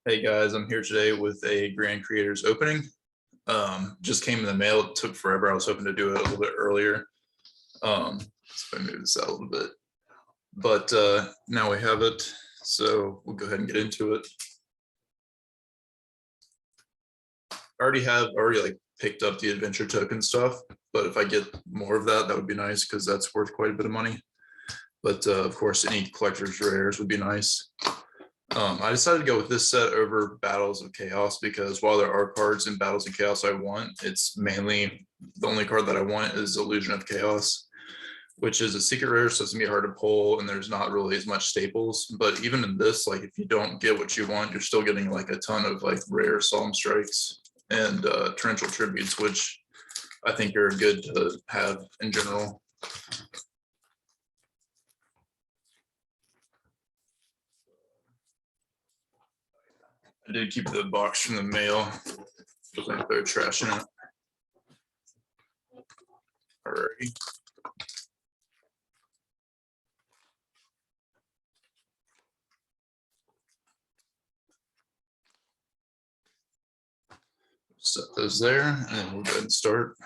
Hey guys, I'm here today with a Grand Creators opening. Just came in the mail. It took forever. I was hoping to do it a little bit earlier. So I move this out a little bit, but now we have it. So we'll go ahead and get into it. I already like picked up the adventure token stuff, but if I get more of that, that would be nice because that's worth quite a bit of money. But of course, any collector's rares would be nice. I decided to go with this set over Battles of Chaos because while there are cards in Battles of Chaos I want, it's mainly the only card that I want is Illusion of Chaos, which is a secret rare, so it's gonna be hard to pull, and there's not really as much staples. But even in this, like if you don't get what you want, you're still getting like a ton of like rare Solemn Strikes and Torrential Tributes, which I think are good to have in general. I did keep the box from the mail. Looks like they're trashing it. Alrighty. Set those there, and then we'll go ahead and start.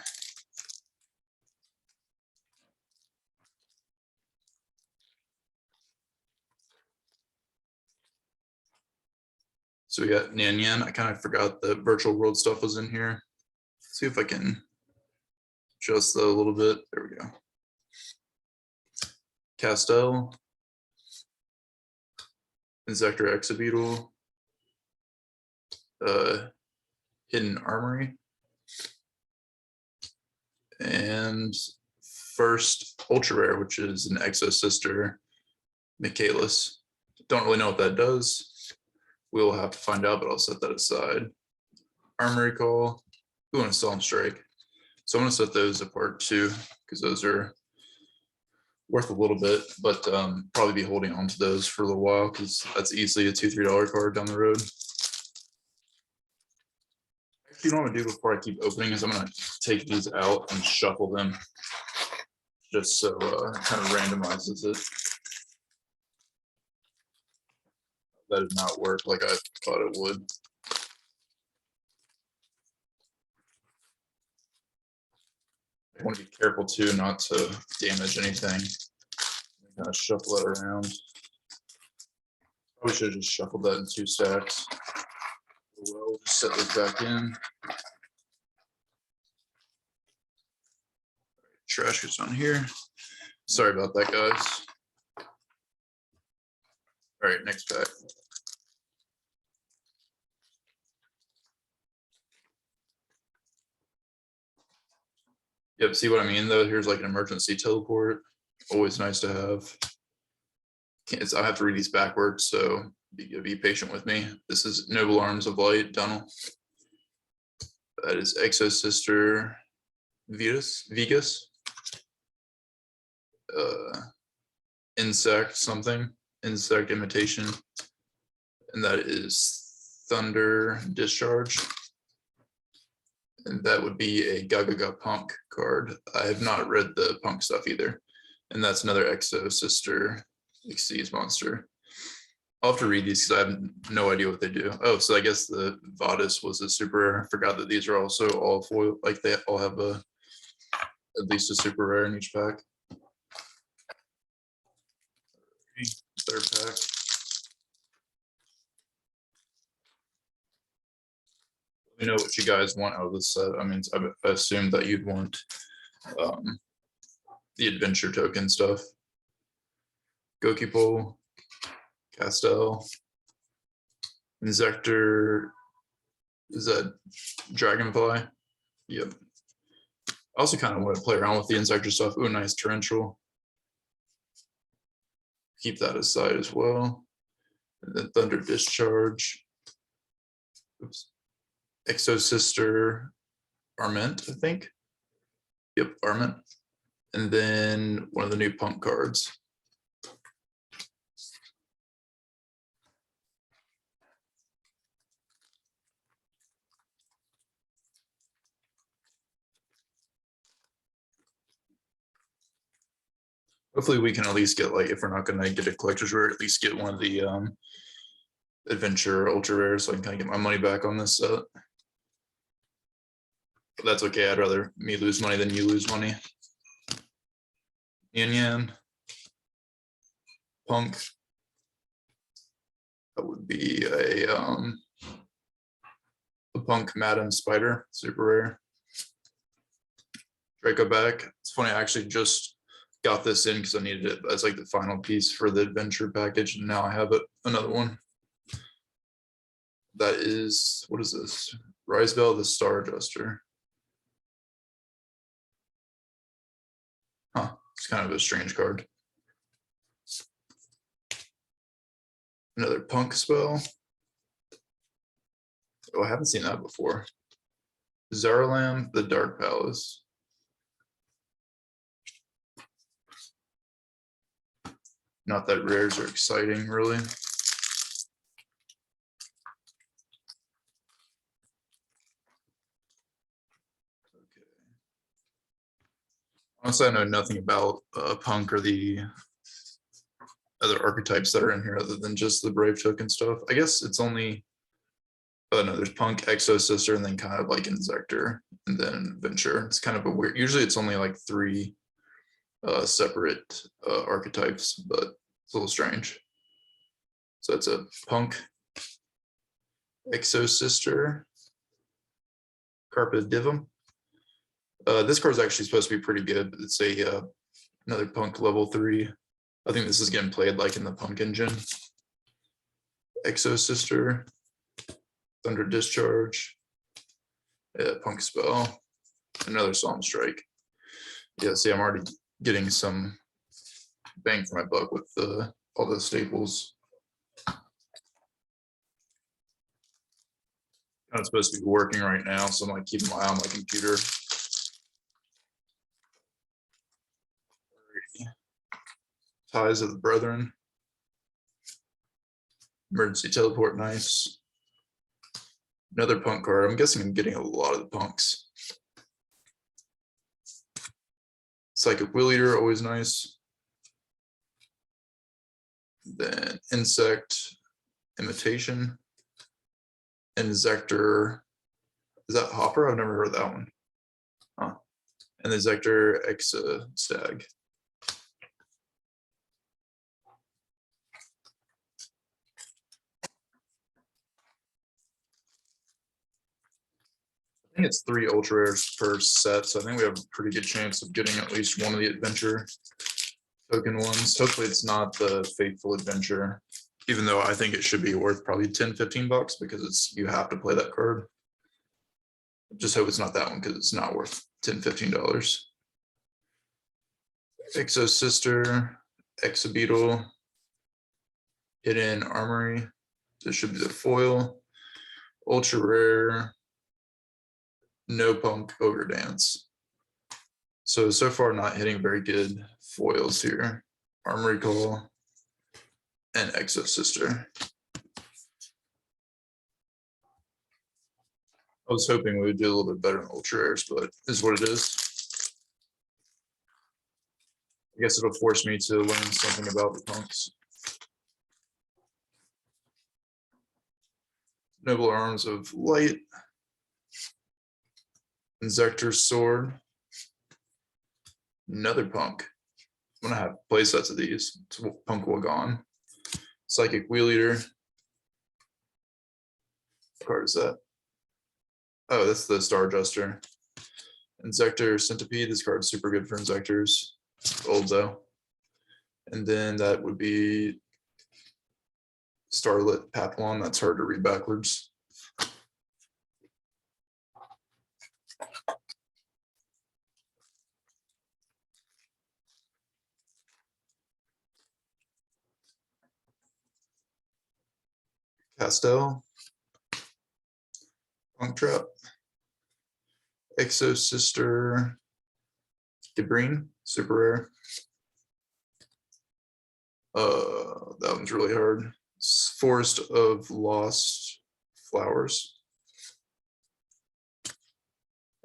So we got Nyan Yan. I kind of forgot the virtual world stuff was in here. Let's see if I can adjust that a little bit. There we go. Castel, Insector Exabeetle, Hidden Armory, and first ultra rare, which is an Exo Sister Michaelis. Don't really know what that does. We'll have to find out, but I'll set that aside. Armory Call, ooh, and a Solemn Strike. So I'm going to set those apart too, because those are worth a little bit, but probably be holding on to those for a little while because that's easily a $2-3 card down the road. Actually, what I'm gonna do before I keep opening is I'm gonna take these out and shuffle them, just so it kind of randomizes it. That did not work like I thought it would. I want to be careful too, not to damage anything. Kind of shuffle it around. Probably should have just shuffled that in 2 stacks. Well, we'll just set this back in. Trash goes on here. Sorry about that, guys. All right, next pack. Yep, see what I mean though? Here's like an emergency teleport. Always nice to have. I have to read these backwards, so be patient with me. This is Noble Arms of Light, Tunnel. That is Exo Sister Vegas. Insect something, Insect Imitation. And that is Thunder Discharge. And that would be a Gaga Punk card. I have not read the Punk stuff either. And that's another Exo Sister Xyz monster. I'll have to read these because I have no idea what they do. Oh, so I guess the Vadis was a super rare. I forgot that these are also all foil, like they all have at least a super rare in each pack. Third pack. Let me know what you guys want out of this set. I mean, I assume that you'd want the adventure token stuff. Gokipo, Castel, Insector, is that Dragonfly? Yep. I also kind of want to play around with the Insector stuff. Ooh, nice Torrential. Keep that aside as well. And then Thunder Discharge. Oops. Exo Sister Arment, I think. Yep, Arment. And then one of the new Punk cards. Hopefully we can at least get, like, if we're not going to get a collector's rare, at least get one of the adventure ultra rare, so I can kind of get my money back on this set. But that's okay. I'd rather me lose money than you lose money. Yin Yan. Punk. That would be a Punk Madam Spider, super rare. Draco back. It's funny, I actually just got this in because I needed it as like the final piece for the adventure package, and now I have it, another one. That is, what is this? Risebell the Star Adjuster. Huh, it's kind of a strange card. Another Punk spell. Oh, I haven't seen that before. Zaralam the Dark Palace. Not that rares are exciting, really. Okay. Honestly, I know nothing about Punk or the other archetypes that are in here other than just the Brave token stuff. I guess it's only, oh no, there's Punk, Exo Sister, and then kind of like Insector, and then Venture. It's kind of a weird, usually it's only like 3 separate archetypes, but it's a little strange. So it's a Punk, Exo Sister, Carpet Divum. This card is actually supposed to be pretty good. It's a another Punk level 3. I think this is getting played like in the Punk engine. Exo Sister, Thunder Discharge, Punk Spell, another Psalm Strike. Yeah, see, I'm already getting some bang for my buck with all the staples. It's supposed to be working right now, so I'm like keeping my eye on my computer. Ties of the Brethren. Emergency Teleport, nice. Another Punk card. I'm guessing I'm getting a lot of the Punks. Psychic Will Eater, always nice. Then Insect, Imitation. Insector. Is that Hopper? I've never heard that one. Huh. And the Insector Exa Stag. I think it's 3 ultra rares per set, so I think we have a pretty good chance of getting at least one of the adventure token ones. Hopefully it's not the Faithful Adventure, even though I think it should be worth probably 10-15 bucks because it's, you have to play that card. Just hope it's not that one because it's not worth $10-15. Exo Sister, Exabeetle, Hidden Armory. This should be the foil. Ultra rare. No Punk Ogre Dance. So far not hitting very good foils here. Armory Call and Exo Sister. I was hoping we would do a little bit better in ultra rares, but this is what it is. I guess it'll force me to learn something about the Punks. Noble Arms of Light. Insector's Sword. Another Punk. I'm gonna have play sets of these. It's Punk Wagon. Psychic Wheel Eater. What card is that? Oh, that's the Star Adjuster. Insector Centipede. This card's super good for Insectors. Old though. And then that would be Starlit Papillon. That's hard to read backwards. Castel. Punk Trap. Exo Sister. Debreen, super rare. That one's really hard. Forest of Lost Flowers.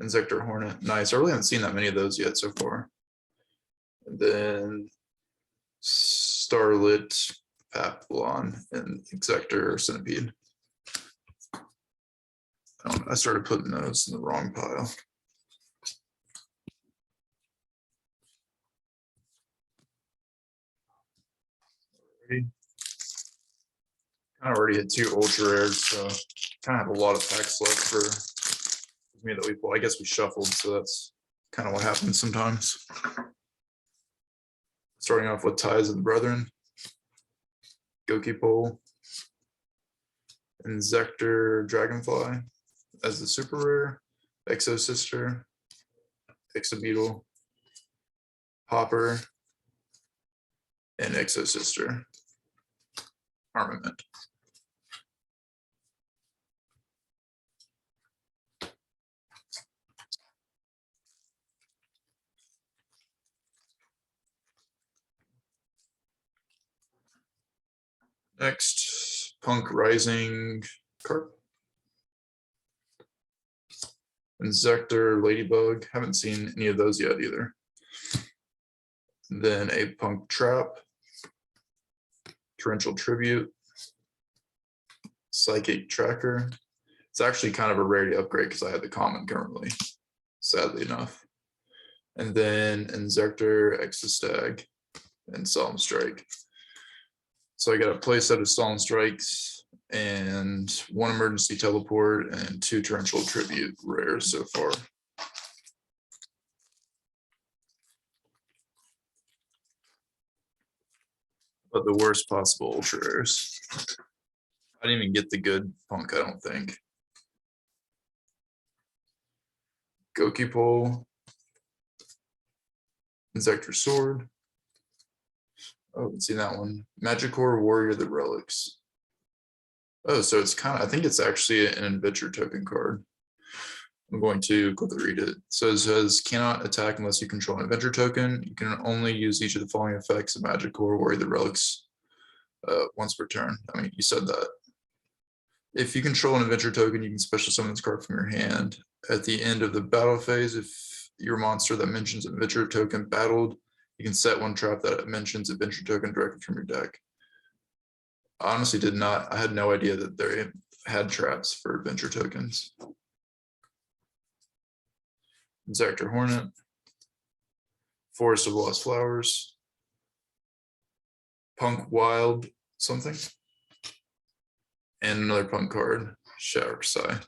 Insector Hornet, nice. I really haven't seen that many of those yet so far. And then Starlit Papillon, and Insector or Centipede. I started putting those in the wrong pile. Kind of already had 2 ultra rares, so kind of have a lot of packs left for me that we pull. I guess we shuffled, so that's kind of what happens sometimes. Starting off with Ties of the Brethren, Goki Pole, Insector Dragonfly as the super rare, Exo Sister, Exo Beetle, Hopper, and Exo Sister Armament. Next, Punk Rising Carp. Insector Ladybug. Haven't seen any of those yet either. Then a Punk Trap. Torrential Tribute. Psychic Tracker. It's actually kind of a rarity upgrade because I have the common currently, sadly enough. And then Insector Exostag and Solemn Strike. So I got a play set of Solemn Strikes and 1 emergency teleport and 2 torrential tribute rares so far. But the worst possible ultra rares. I didn't even get the good Punk, I don't think. Goki Pole, Insector Sword. Oh, I haven't seen that one. Magicore Warrior the Relics. Oh, so it's kind of, I think it's actually an adventure token card. I'm going to quickly read it. So it says, cannot attack unless you control an adventure token. You can only use each of the following effects of Magicore Warrior the Relics once per turn. I mean, you said that. If you control an adventure token, you can special summon this card from your hand. At the end of the battle phase, if your monster that mentions adventure token battled, you can set 1 trap that mentions adventure token directly from your deck. I honestly did not, I had no idea that they had traps for adventure tokens. Insector Hornet, Forest of Lost Flowers, Punk Wild something, and another Punk card, Shark Sigh.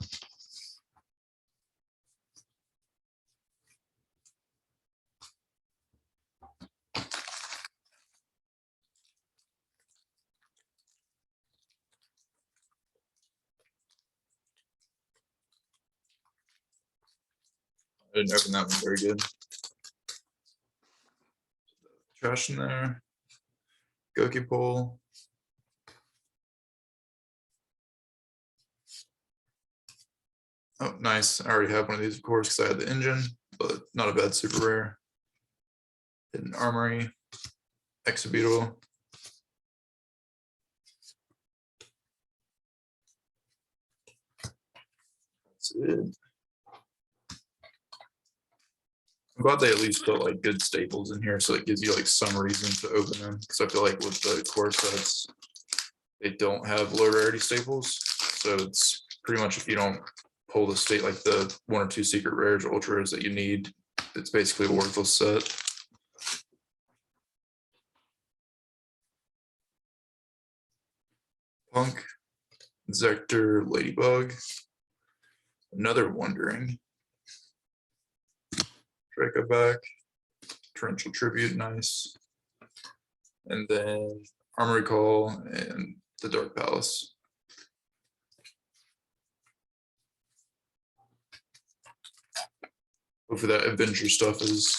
I didn't open that one very good. Trash in there. Goki Pole. Oh, nice. I already have one of these, of course, because I had the engine, but not a bad super rare. Hidden Armory. Exobeetle. That's it. I'm glad they at least put like good staples in here, so it gives you like some reason to open them. Because I feel like with the core sets, they don't have low rarity staples. So it's pretty much if you don't pull the state like the 1 or 2 secret rares or ultra rares that you need, it's basically a worthless set. Punk, Insector, Ladybug, another Wondering, Draco back, Torrential Tribute, nice, and then Armory Call and the Dark Palace. Hopefully that adventure stuff is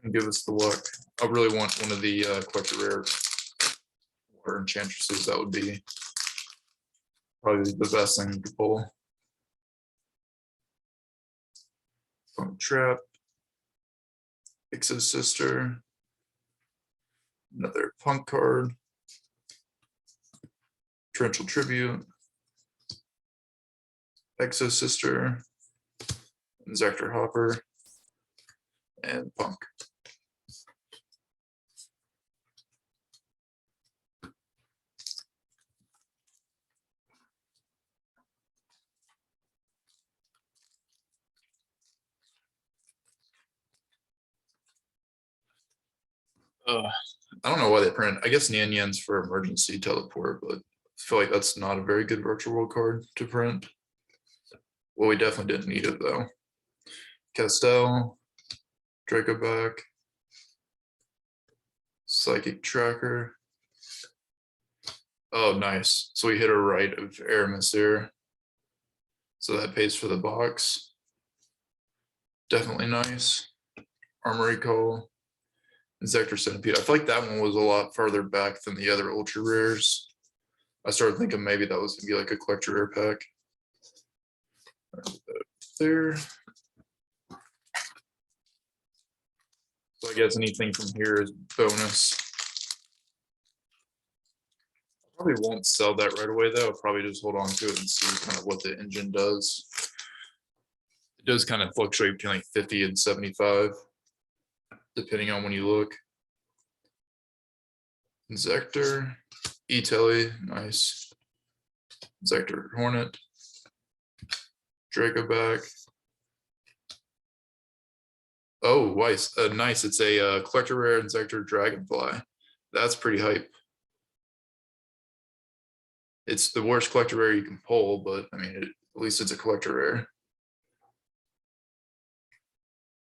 gonna give us the luck. I really want one of the collector rare water enchantresses. That would be probably the best thing you could pull. Punk Trap, Exo Sister, another Punk card, Torrential Tribute, Exo Sister, Insector Hopper, and Punk. I don't know why they print. I guess Nian Yan's for emergency teleport, but I feel like that's not a very good virtual world card to print. Well, we definitely didn't need it though. Castell, Dracoback, Psychic Tracker. Oh, nice. So we hit a right of Aramis there. So that pays for the box. Definitely nice. Armory Call. Insector Centipede. I feel like that one was a lot farther back than the other ultra rares. I started thinking maybe that was gonna be like a collector rare pack. There. So I guess anything from here is bonus. Probably won't sell that right away though. I'll probably just hold on to it and see kind of what the engine does. It does kind of fluctuate between like 50 and 75, depending on when you look. Insector, E-Telly, nice. Insector Hornet, Dracoback. Oh, nice. Nice. It's a collector rare Insector Dragonfly. That's pretty hype. It's the worst collector rare you can pull, but I mean, at least it's a collector rare.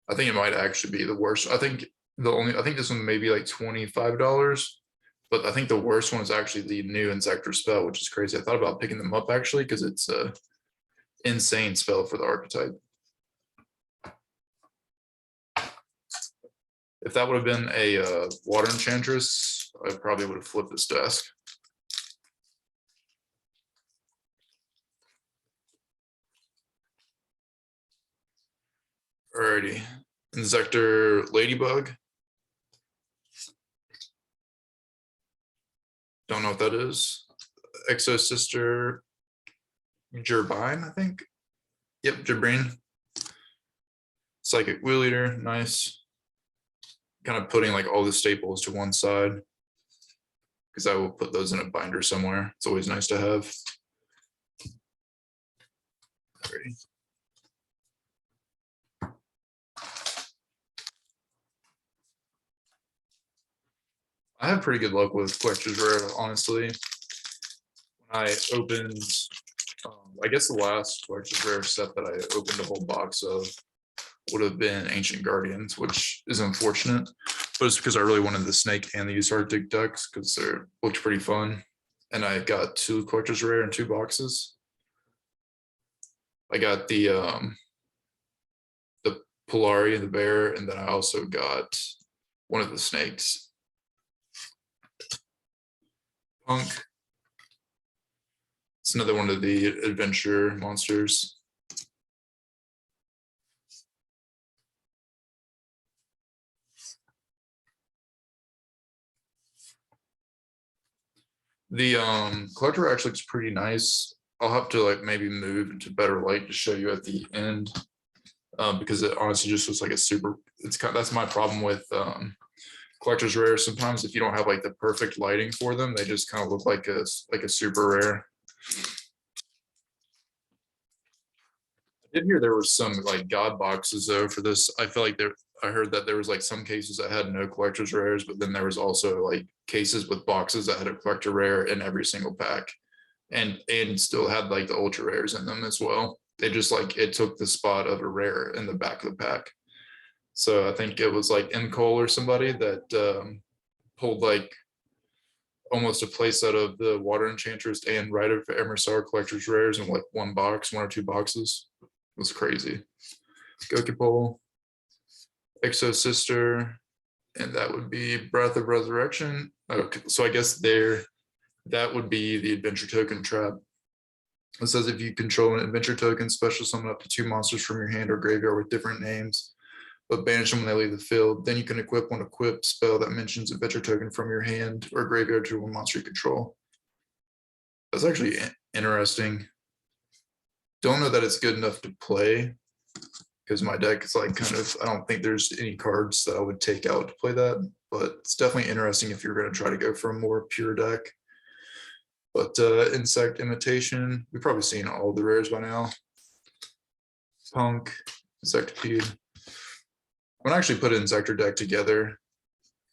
I think it might actually be the worst. I think this one may be like $25, but I think the worst one is actually the new Insector spell, which is crazy. I thought about picking them up actually because it's a insane spell for the archetype. If that would have been a water enchantress, I probably would have flipped this desk. Alrighty, Insector Ladybug. Don't know what that is. Exo Sister Gerbine, I think. Yep, Jabrine. Psychic Wheel Eater, nice. Kind of putting like all the staples to one side because I will put those in a binder somewhere. It's always nice to have. Alrighty. I have pretty good luck with collector's rare, honestly. When I opened, I guess the last collector's rare set that I opened a whole box of would have been Ancient Guardians, which is unfortunate, but it's because I really wanted the Snake and the Use Arctic decks because they looked pretty fun. And I got 2 collector's rare in 2 boxes. I got the Polari, the bear, and then I also got one of the snakes. Punk. It's another one of the adventure monsters. The collector actually looks pretty nice. I'll have to like maybe move into better light to show you at the end because it honestly just looks like a super. That's my problem with collector's rare. Sometimes if you don't have like the perfect lighting for them, they just kind of look like a super rare. I did hear there were some like god boxes though for this. I feel like I heard that there was like some cases that had no collector's rares, but then there was also like cases with boxes that had a collector rare in every single pack and still had like the ultra rares in them as well. They just like it took the spot of a rare in the back of the pack. So I think it was like M. Cole or somebody that pulled like almost a playset of the Water Enchantress and Rite of Emersar collector's rares in like one or 2 boxes. It was crazy. Gokipole, Exo Sister, and that would be Breath of Resurrection. Okay, so I guess that would be the adventure token trap. It says if you control an adventure token, special summon up to 2 monsters from your hand or graveyard with different names, but banish them when they leave the field. Then you can equip one equip spell that mentions adventure token from your hand or graveyard to one monster you control. That's actually interesting. Don't know that it's good enough to play because my deck is like kind of, I don't think there's any cards that I would take out to play that, but it's definitely interesting if you're going to try to go for a more pure deck. But Insect Imitation, we've probably seen all the rares by now. Punk, Insectipede. I'm gonna actually put an Insector deck together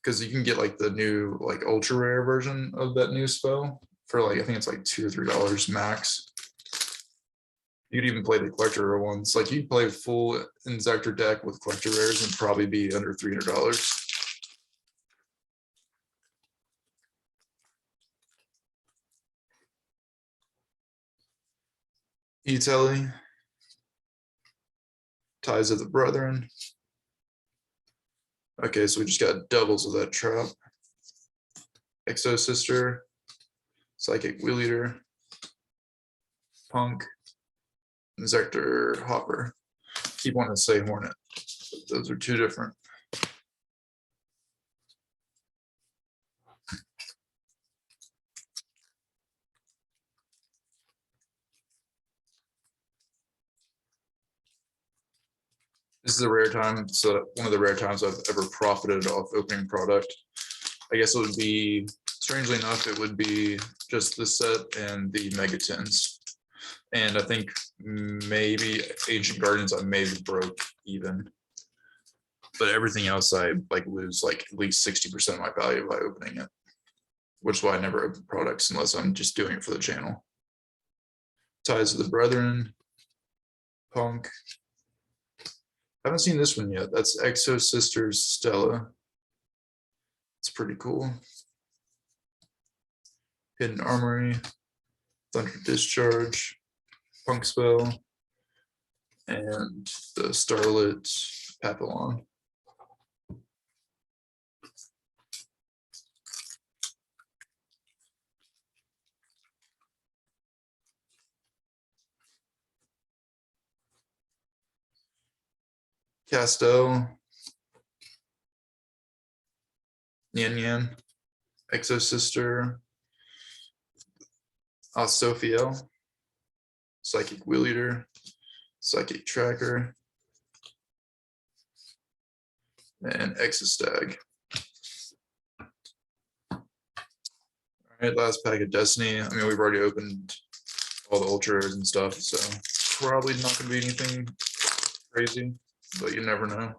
because you can get like the new like ultra rare version of that new spell for like, I think it's like $2 or $3 max. You could even play the collector rare ones. Like you'd play full Insector deck with collector rares and probably be under $300. E-Telly, Ties of the Brethren. Okay, so we just got doubles of that trap. Exo Sister, Psychic Wheel Eater, Punk, Insector Hopper. Keep wanting to say Hornet. Those are two different. This is a rare time. So one of the rare times I've ever profited off opening product. I guess it would be, strangely enough, it would be just the set and the Mega Tins. And I think maybe Ancient Guardians I maybe broke even. But everything else I like lose like at least 60% of my value by opening it. Which is why I never open products unless I'm just doing it for the channel. Ties of the Brethren, Punk. I haven't seen this one yet. That's Exo Sisters Stella. It's pretty cool. Hidden Armory, Thunder Discharge, Punk Spell, and the Starlit Papillon. Castel, Yan Yan, Exo Sister, Sophiel, Psychic Wheel Eater, Psychic Tracker, and Exostag. All right, last pack of Destiny. I mean, we've already opened all the ultras and stuff, so probably not going to be anything crazy, but you never know.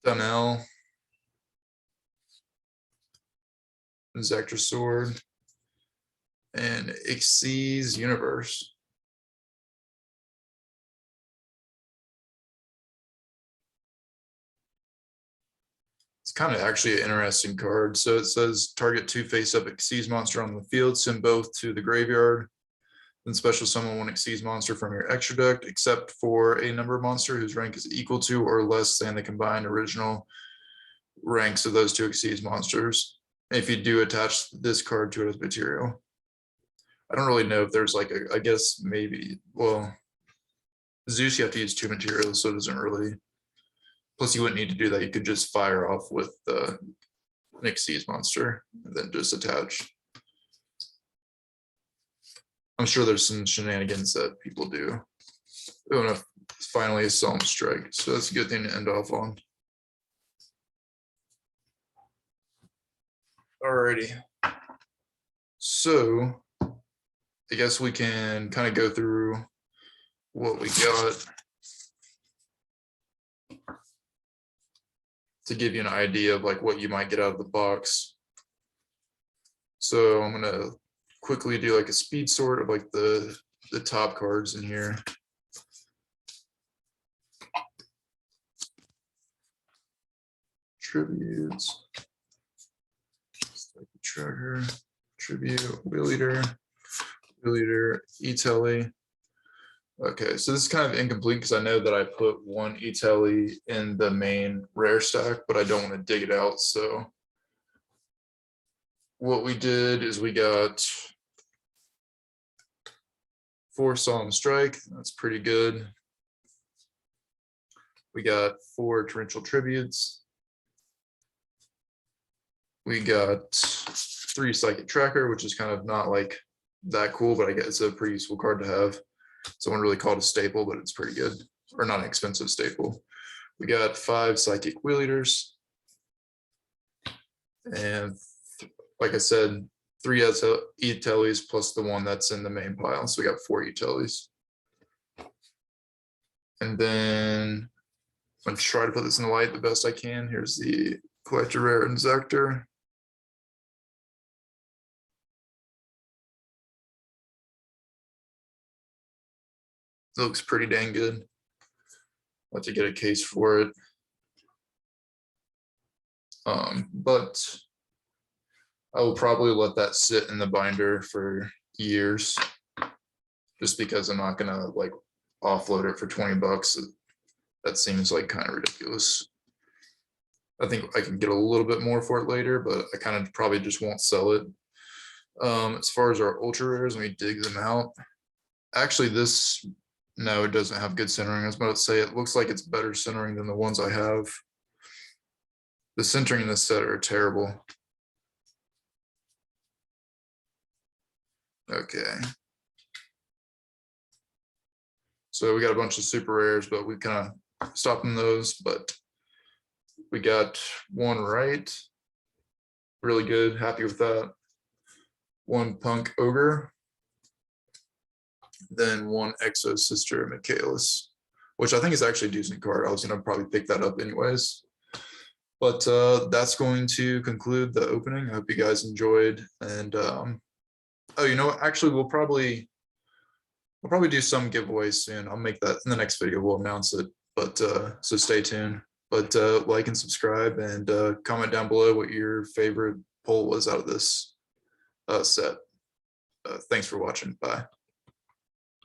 Dunell, Insector Sword, and Xyz Universe. It's kind of actually an interesting card. So it says target 2 face-up Xyz monster on the field, send both to the graveyard. Then special summon 1 Xyz monster from your extra deck, except for a number monster whose rank is equal to or less than the combined original ranks of those 2 Xyz monsters. If you do attach this card to it as material. I don't really know if there's like a, I guess maybe, well, Zeus you have to use 2 materials, so it doesn't really, plus you wouldn't need to do that. You could just fire off with the Xyz monster and then just attach. I'm sure there's some shenanigans that people do. Oh no, finally a Solemn Strike. So that's a good thing to end off on. Alrighty. So I guess we can kind of go through what we got to give you an idea of like what you might get out of the box. So I'm gonna quickly do like a speed sort of like the top cards in here. Tributes, Tracker, Tribute, Wheel Eater, E-Telly. Okay, so this is kind of incomplete because I know that I put 1 E-Telly in the main rare stack, but I don't want to dig it out. So what we did is we got 4 Solemn Strike. That's pretty good. We got 4 Torrential Tributes. We got 3 Psychic Tracker, which is kind of not like that cool, but I guess it's a pretty useful card to have. Someone really called it a staple, but it's pretty good, or not an expensive staple. We got 5 Psychic Wheel Eaters. And like I said, 3 E-Tellys plus the one that's in the main pile. So we got 4 E-Tellys. And then I'm gonna try to put this in the light the best I can. Here's the collector rare Insector. It looks pretty dang good. I'll have to get a case for it. But I will probably let that sit in the binder for years, just because I'm not gonna like offload it for 20 bucks. That seems like kind of ridiculous. I think I can get a little bit more for it later, but I kind of probably just won't sell it. As far as our ultra rares, let me dig them out. Actually, this, no, it doesn't have good centering. I was about to say it looks like it's better centering than the ones I have. The centering in this set are terrible. Okay. So we got a bunch of super rares, but we kind of stopped in those, but we got one right. Really good, happy with that. One Punk Ogre. Then one Exo Sister Michaelis, which I think is actually a decent card. I was gonna probably pick that up anyways. But that's going to conclude the opening. I hope you guys enjoyed. And oh, you know what? Actually, we'll probably do some giveaways soon. I'll make that in the next video. We'll announce it. But so stay tuned. But like and subscribe and comment down below what your favorite pull was out of this set. Thanks for watching. Bye.